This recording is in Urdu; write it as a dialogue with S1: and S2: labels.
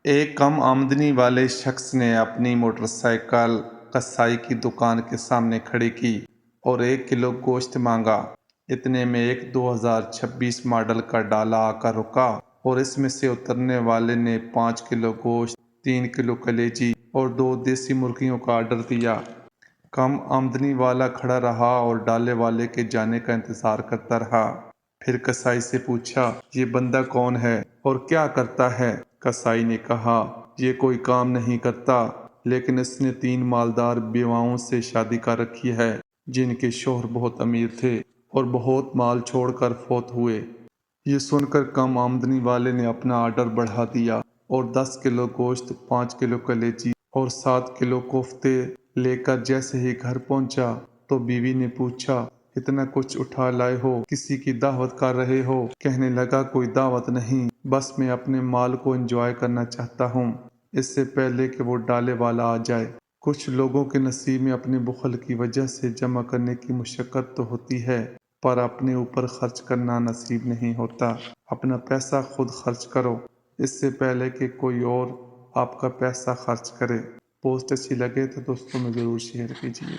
S1: ایک کم آمدنی والے شخص نے اپنی موٹر سائیکل قصائی کی دکان کے سامنے کھڑی کی اور 1 کلو گوشت مانگا۔ اتنے میں ایک 2026 ماڈل کا ڈالا آ کر رکا اور اس میں سے اترنے والے نے 5 کلو گوشت، 3 کلو کلیجی اور 2 دیسی مرغیوں کا آرڈر دیا۔ کم آمدنی والا کھڑا رہا اور ڈالے والے کے جانے کا انتظار کرتا رہا۔ پھر قصائی سے پوچھا، یہ بندہ کون ہے اور کیا کرتا ہے؟ قصائی نے کہا، یہ کوئی کام نہیں کرتا، لیکن اس نے 3 مالدار بیواؤں سے شادی کر رکھی ہے جن کے شوہر بہت امیر تھے اور بہت مال چھوڑ کر فوت ہوئے۔ یہ سن کر کم آمدنی والے نے اپنا آرڈر بڑھا دیا اور 10 کلو گوشت، 5 کلو کلیجی اور 7 کلو کوفتے لے کر جیسے ہی گھر پہنچا تو بیوی نے پوچھا، اتنا کچھ اٹھا لائے ہو؟ کسی کی دعوت کر رہے ہو؟ کہنے لگا، کوئی دعوت نہیں، بس میں اپنے مال کو انجوائے کرنا چاہتا ہوں اس سے پہلے کہ وہ ڈالے والا آ جائے۔ کچھ لوگوں کے نصیب میں اپنے بخل کی وجہ سے جمع کرنے کی مشقت تو ہوتی ہے، پر اپنے اوپر خرچ کرنا نصیب نہیں ہوتا۔ اپنا پیسہ خود خرچ کرو اس سے پہلے کہ کوئی اور آپ کا پیسہ خرچ کرے۔ پوسٹ اچھی لگے تو دوستوں میں ضرور شیئر کیجیے۔